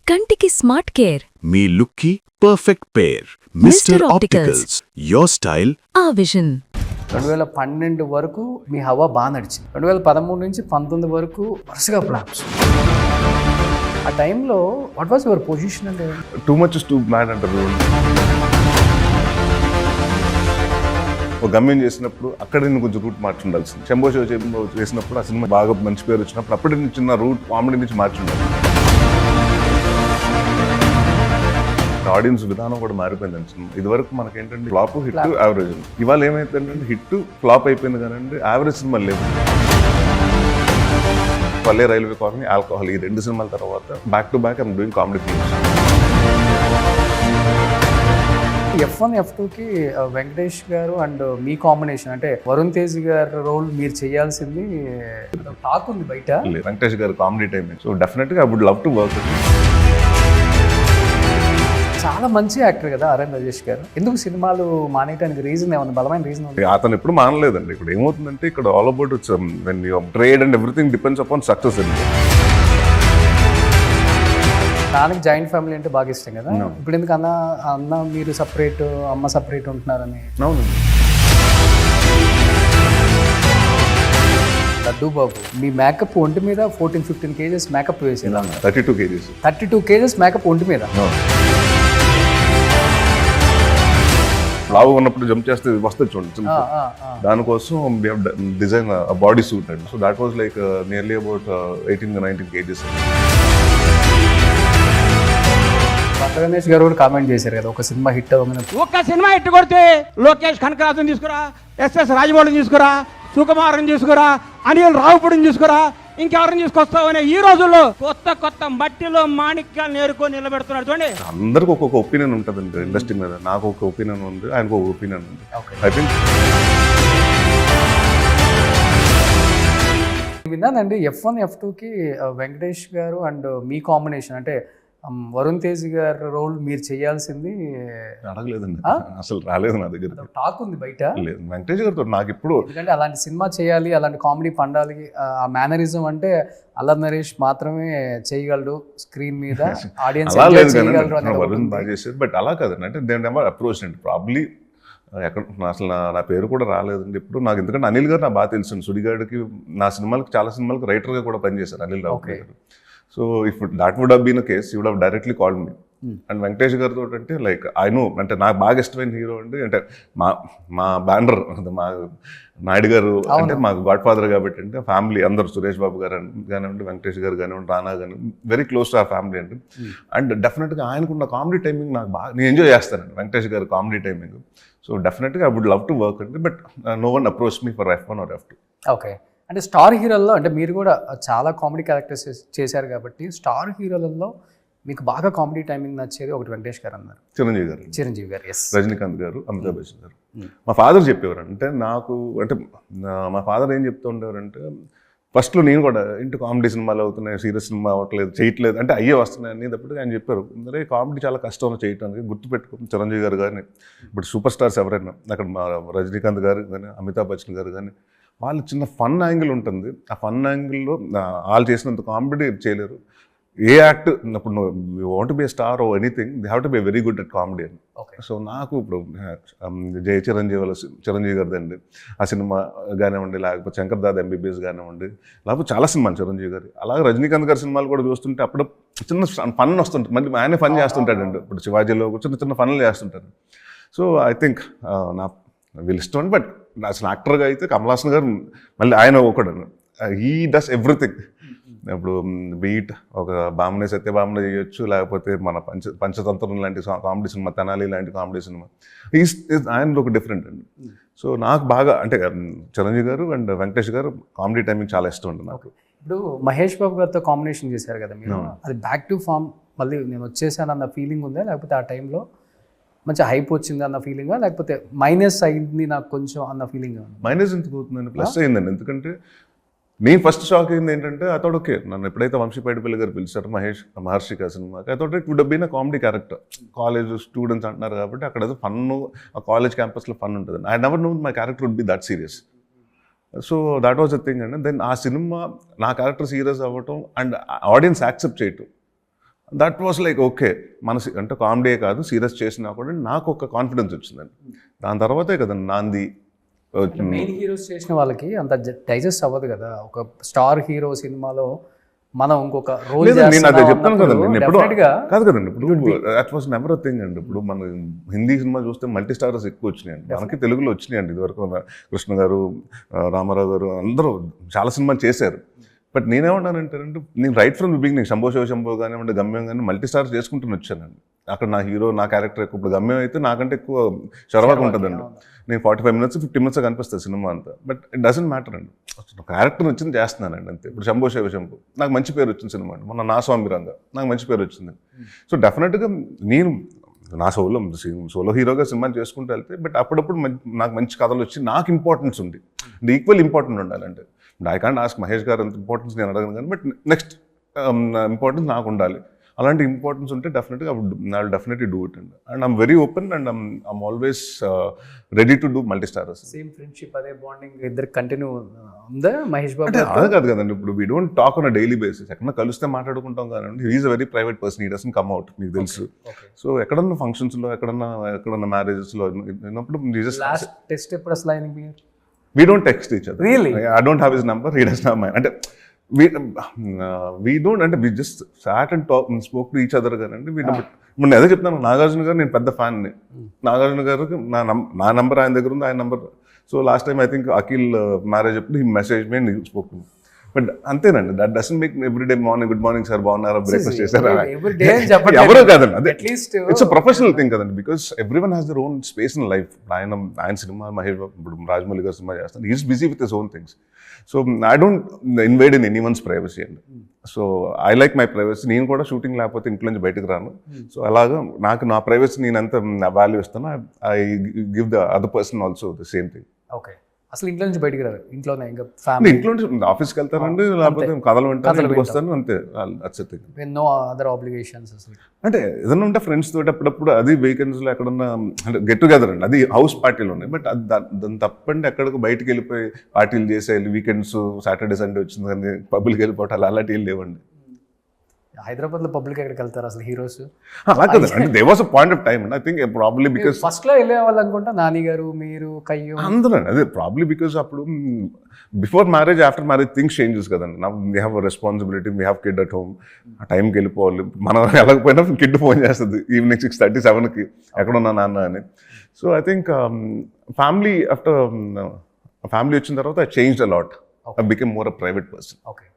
కంటికి smart care మీ లుక్కి perfect pair mister opticals your style ఆ విజన్ 2012 వరకు మీ హవా బాగా నడిచింది. 2013 నుంచి 19 వరకు వరుసగా ఫ్లాప్స్. ఆ టైంలో వాట్ వాజ్ యువర్ పొజిషన్ అంటే? Too much is two mad అంటారు. ఒక గమ్యం చేసినప్పుడు అక్కడ నేను కొంచెం రూట్ మార్చి ఉండాల్సింది. శంభో షో చేసినప్పుడు ఆ సినిమా బాగా మంచి పేరు వచ్చినప్పుడు అప్పటి నుంచి చిన్న రూట్ కామెడీ నుంచి మార్చి ఉండాలి. ఆడియన్స్ విధానం కూడా మారిపోయింది సినిమా. ఇదివరకు మనకేంటంటే ఫ్లాప్ హిట్ యావరేజ్. ఇవాళ ఏమైందంటే హిట్ ఫ్లాప్ అయిపోయింది కానీ యావరేజ్ సినిమాలు లేవు. పల్లె రైల్వే కాలనీ, ఆల్కహాల్, ఈ 2 సినిమాల తర్వాత back to back I'm doing comedy films. F1, F2కి Venkatesh garu and me combination అంటే వరుణ్ తేజ్ గారి రోల్ మీరు చేయాల్సింది టాక్ ఉంది బయట. Venkatesh garu comedy time, so డెఫినెట్గా I would love to work. చాలా మంచి యాక్టర్ కదా అరణ్ రాజేష్ గారు. ఎందుకు సినిమాలు మానేయడానికి రీజన్ ఏమన్నా బలమైన రీజన్ ఉంది? అతను ఎప్పుడు మానలేదండి. ఇక్కడ ఏమవుతుందంటే ఇక్కడ all about when your trade and everything depends upon success అండి. నాన్నకి జాయింట్ ఫ్యామిలీ అంటే బాగా ఇష్టం కదా. ఇప్పుడు ఎందుకు అన్న మీరు సపరేట్, అమ్మ సపరేట్ ఉంటున్నారని? అవునండి. లడ్డూ బాబు మీ మేకప్ ఒంటి మీద 14-15 kgs మేకప్ వేసేలా? 32 kgs. 32 kgs మేకప్ ఒంటి మీద. లావు ఉన్నప్పుడు జంప్ చేస్తే వస్తుంది చూడండి. దానికోసం డిజైన్ బాడీ సూట్ అండి. So that was like nearly about 18-19 kgs. Ganesh garu కూడా కామెంట్ చేశారు కదా, ఒక సినిమా హిట్ అవ్వగానే ఒక్క సినిమా హిట్ కొడితే లోకేష్ కనకరాజుని తీసుకురా, ఎస్ఎస్ రాజమౌళిని తీసుకురా, సుకుమార్ని తీసుకురా, అనిల్ రావుపూడిని తీసుకురా, ఇంకెవరిని తీసుకొస్తావనే ఈ రోజుల్లో కొత్త మట్టిలో మాణిక్యాలు నేర్కొని నిలబెడుతున్నాడు. చూడండి, అందరికి ఒక్కొక్క ఒపీనియన్ ఉంటుందండి ఇండస్ట్రీ మీద. నాకు ఒక ఒపీనియన్ ఉంది, ఆయనకు ఒక ఒపీనియన్ ఉంది. ఐ థింక్ విన్నానండి F1, F2కి Venkatesh garu and me combination అంటే వరుణ్ తేజ్ గారి రోల్ మీరు చేయాల్సింది అడగలేదండి, అసలు రాలేదు నా దగ్గర. టాక్ ఉంది బయట. లేదు వెంకటేష్ గారితో నాకు ఇప్పుడు, ఎందుకంటే అలాంటి సినిమా చేయాలి, అలాంటి కామెడీ పండాలి, ఆ మేనరిజం అంటే అల్లరి నరేష్ మాత్రమే చేయగలడు స్క్రీన్ మీద, ఆడియన్స్ వరుణ్ బాగా చేశారు. బట్ అలా కాదండి, అంటే నేను ఎవరు అప్రోచ్ అండి ప్రాబ్లీ ఎక్కడ అసలు నా పేరు కూడా రాలేదండి ఇప్పుడు నాకు. ఎందుకంటే అనిల్ గారు నాకు బాగా తెలుసు. సుడిగాడికి నా సినిమాలకు చాలా సినిమాలకు రైటర్గా కూడా పనిచేశారు Anil Rao garu. So if that would have been a case, you would have directly called me. And Venkatesh గారితో అంటే లైక్ ఐ నో, అంటే నాకు బాగా ఇష్టమైన హీరో అండి. అంటే మా బ్యానర్ మా నాయుడు గారు అంటే మాకు గాడ్ ఫాదర్ కాబట్టి అంటే ఫ్యామిలీ అందరు, సురేష్ బాబు గారు కానివ్వండి, వెంకటేష్ గారు కానివ్వండి, రానా కానివ్వండి, వెరీ క్లోజ్ టు ఆ ఫ్యామిలీ అండి. అండ్ డెఫినెట్గా ఆయనకున్న కామెడీ టైమింగ్ నాకు బాగా, నేను ఎంజాయ్ చేస్తానండి Venkatesh garu comedy timing. So డెఫినెట్గా I would love to work అండి. But no one approach me for F1 or F2. Okay, అంటే స్టార్ హీరోల్లో అంటే మీరు కూడా చాలా కామెడీ క్యారెక్టర్స్ చేశారు కాబట్టి స్టార్ హీరోలలో మీకు బాగా కామెడీ టైమింగ్ నచ్చేది ఒకటి వెంకటేష్ గారు అన్నారు, చిరంజీవి గారు, ఎస్, రజనీకాంత్ గారు, అమితాబ్ బచ్చన్ గారు. మా ఫాదర్ చెప్పేవారు అంటే నాకు, అంటే మా ఫాదర్ ఏం చెప్తూ ఉండేవారంటే ఫస్ట్లో నేను కూడా ఇంటి కామెడీ సినిమాలు అవుతున్నాయి, సీరియస్ సినిమా అవ్వట్లేదు, చేయట్లేదు అంటే అయ్యే వస్తున్నాయి అనేటప్పుడు ఆయన చెప్పారు, అరే కామెడీ చాలా కష్టం చేయడానికి, గుర్తుపెట్టుకుని చిరంజీవి గారు కానీ ఇప్పుడు సూపర్ స్టార్స్ ఎవరైనా అక్కడ మా రజనీకాంత్ గారు కానీ, అమితాబ్ బచ్చన్ గారు కానీ, వాళ్ళు చిన్న ఫన్ యాంగిల్ ఉంటుంది. ఆ ఫన్ యాంగిల్లో వాళ్ళు చేసినంత కామెడీ చేయలేరు. ఏ యాక్ట్ ఇప్పుడు you want to be a star or anything, they have to be very good at comedy అని. సో నాకు ఇప్పుడు చిరంజీవి గారిది అండి ఆ సినిమా కానివ్వండి, లేకపోతే శంకర్ దాదా MBBS కానివ్వండి, లేకపోతే చాలా సినిమాలు చిరంజీవి గారి. అలాగే రజనీకాంత్ గారి సినిమాలు కూడా చూస్తుంటే అప్పుడు చిన్న ఫన్ వస్తుంటుంది, మళ్ళీ ఆయనే ఫన్ చేస్తుంటాడండి. ఇప్పుడు శివాజీలో చిన్న ఫన్లు చేస్తుంటారు. సో ఐ థింక్ నా వీళ్ళు ఇష్టం. బట్ అసలు యాక్టర్గా అయితే కమల్ హాసన్ గారు మళ్ళీ ఆయన ఒకడు, హీ డస్ ఎవ్రీథింగ్. ఇప్పుడు బీట్ ఒక బామ్మనే సత్యభామనే చేయొచ్చు, లేకపోతే మన పంచతంత్రం లాంటి కామెడీ సినిమా, తెనాలి లాంటి కామెడీ సినిమా, ఆయన ఒక డిఫరెంట్ అండి. సో నాకు బాగా అంటే చిరంజీవి గారు and Venkatesh garu comedy timing చాలా ఇష్టం అండి నాకు. ఇప్పుడు మహేష్ బాబు గారితో కాంబినేషన్ చేశారు కదా మీరు, అది బ్యాక్ టు ఫామ్ మళ్ళీ నేను వచ్చేసాను అన్న ఫీలింగ్ ఉందా, లేకపోతే ఆ టైంలో మంచి హైప్ వచ్చింది అన్న ఫీలింగా, లేకపోతే మైనస్ అయింది నాకు కొంచెం అన్న ఫీలింగ్? మైనస్ ఎందుకు అవుతుందండి, ప్లస్ అయిందండి. ఎందుకంటే నేను ఫస్ట్ షాక్ అయింది ఏంటంటే అతడు ఓకే, నన్ను ఎప్పుడైతే వంశీ పైడిపల్లి గారు పిలిచారు మహర్షిక సినిమాకి, అతడు it would been a comedy character. College students అంటున్నారు కాబట్టి అక్కడ ఫన్, ఆ కాలేజ్ క్యాంపస్లో ఫన్ ఉంటుంది. I never know my character would be that serious. So that was the thing అండి. దెన్ ఆ సినిమా నా క్యారెక్టర్ సీరియస్ అవ్వటం అండ్ ఆడియన్స్ యాక్సెప్ట్ చేయటం, దట్ వాస్ లైక్ ఓకే అంటే కామెడీ కాదు సీరియస్ చేసినా కూడా నాకు ఒక కాన్ఫిడెన్స్ వచ్చిందండి. దాని తర్వాతే కదా నాంది మెయిన్ హీరోస్ చేసిన వాళ్ళకి అంత డైజెస్ట్ అవ్వదు కదా. ఒక స్టార్ హీరో సినిమాలో మనం ఇంకొక రోల్ నేను అదే చెప్తాను కదండి. నేను ఎప్పుడు కాదు కదండి, ఇప్పుడు that was never a thing అండి. ఇప్పుడు మన హిందీ సినిమా చూస్తే మల్టీ స్టారర్స్ ఎక్కువ వచ్చినాయండి, మనకి తెలుగులో వచ్చినాయండి. ఇదివరకు కృష్ణ గారు, రామారావు గారు అందరూ చాలా సినిమాలు చేశారు. బట్ నేనేమన్నానంటే నేను right from the beginning Shambho Shiva Shambho కానివ్వండి, గమ్యం కానీ మల్టీ స్టార్స్ చేసుకుంటూనే వచ్చానండి. అక్కడ నా హీరో నా క్యారెక్టర్ ఎక్కువ. ఇప్పుడు గమ్యం అయితే నాకంటే ఎక్కువ శర్వాక్ ఉంటుందండి. నేను 45 minutes 50 minutes కనిపిస్తుంది సినిమా అంతా. బట్ ఇట్ డజంట్ మ్యాటర్ అండి, క్యారెక్టర్ వచ్చింది చేస్తున్నానండి అంతే. ఇప్పుడు శంభో శివశంభో నాకు మంచి పేరు వచ్చింది సినిమా అండి. మొన్న నా స్వామి రంగా నాకు మంచి పేరు వచ్చింది. సో డెఫినెట్గా నేను నా సోలో హీరోగా సినిమాలు చేసుకుంటూ వెళ్తే, బట్ అప్పుడప్పుడు నాకు మంచి కథలు వచ్చి నాకు ఇంపార్టెన్స్ ఉంది, ఈక్వల్ ఇంపార్టెంట్ ఉండాలంటే. ఐ కాంట్ ఆస్క్ మహేష్ గారు అంత ఇంపార్టెన్స్ నేను అడగను కానీ, బట్ నెక్స్ట్ ఇంపార్టెన్స్ నాకు ఉండాలి. అలాంటి ఇంపార్టెన్స్ ఉంటే డెఫినెట్గా I will definitely do it అండి. And I'm very open and I'm always ready to do multi starrers. Same friendship అదే బాండింగ్ ఇద్దరు కంటిన్యూ ఉందా మహేష్ బాబు? అదే కాదు కదండి, ఇప్పుడు we don't talk on a daily basis. ఎక్కడన్నా కలిస్తే మాట్లాడుకుంటాం కాదండి. He is a very private person, he doesn't come out, మీకు తెలుసు. సో ఎక్కడన్నా ఫంక్షన్స్లో ఎక్కడన్నా మ్యారేజెస్లో ఉన్నప్పుడు లాస్ట్ టెస్ట్ ఎప్పుడు అసలు ఆయన మీరు? We don't text each other. Really? I don't have his number, he doesn't have mine. అంటే వీ డోంట్ అంటే we just sat and talk spoke to each other కానండి. ఇప్పుడు నేను అదే చెప్తాను, నాగార్జున గారు నేను పెద్ద ఫ్యాన్ని. నాగార్జున గారికి నా నంబర్ ఆయన దగ్గర ఉంది, ఆయన number. So last time I think Akhil marriage అప్పుడు ఈ మెసేజ్ మీ అండ్ స్పోక్. బట్ అంతేనండి, that doesn't make everyday morning good morning sir బాగున్నారా, బ్రేక్ఫాస్ట్ చేశారా, ఎవరో కాదండి. అదే ఇట్స్ ప్రొఫెషనల్ థింగ్ కదండి. Because everyone has their own space in life. ఆయన సినిమా మహేష్ ఇప్పుడు రాజమౌళి గారు సినిమా చేస్తాను, is busy with his own things. So I don't invade in anyone's privacy అండి. So I like my privacy. నేను కూడా shooting లేకపోతే ఇంట్లో నుంచి బయటకు రాను. సో అలాగా నాకు నా ప్రైవసీ నేను ఎంత వాల్యూ ఇస్తాను, I give the other person also the same thing. Okay, అసలు ఇంట్లో నుంచి బయటికి రాదు, ఇంట్లోనే ఇంకా ఫ్యామిలీ ఇంట్లో నుంచి ఆఫీస్కి వెళ్తానండి, లేకపోతే కథలు వింటాను, వస్తాను అంతే. నో అదర్ ఆబ్లిగేషన్స్ అసలు. అంటే ఏదైనా ఉంటే ఫ్రెండ్స్ తోటి అప్పుడప్పుడు, అది వీకెండ్స్లో ఎక్కడన్నా అంటే గెట్ టుగెదర్ అండి, అది హౌస్ పార్టీలు ఉన్నాయి. బట్ దాని తప్పండి ఎక్కడికి బయటకు వెళ్ళిపోయి పార్టీలు చేసే వీకెండ్స్ సాటర్డే సండే వచ్చింది కానీ పబ్లిక్ వెళ్ళిపోవటాలు అలాంటివి లేవండి. హైదరాబాద్లో పబ్లిక్ ఎక్కడికి వెళ్తారు అసలు హీరోస్? అలా కదా అంటే they was a point of time అండి. ఐ థింక్ ప్రాబ్లీ బికాస్ ఫస్ట్లో వెళ్ళే వాళ్ళు అనుకుంటా, నాని గారు మీరు కయ్యూ అందరూ అదే ప్రాబ్లీ బికాస్ అప్పుడు before marriage after marriage things changes కదండి. నా we have responsibility, we have kid at home, ఆ టైంకి వెళ్ళిపోవాలి. మనం వెళ్ళకపోయినా కిడ్ ఫోన్ చేస్తుంది ఈవినింగ్ 6:30, 7కి ఎక్కడున్నా నాన్న అని. So I think family after family వచ్చిన తర్వాత I changed a lot. I became more a private person. Okay.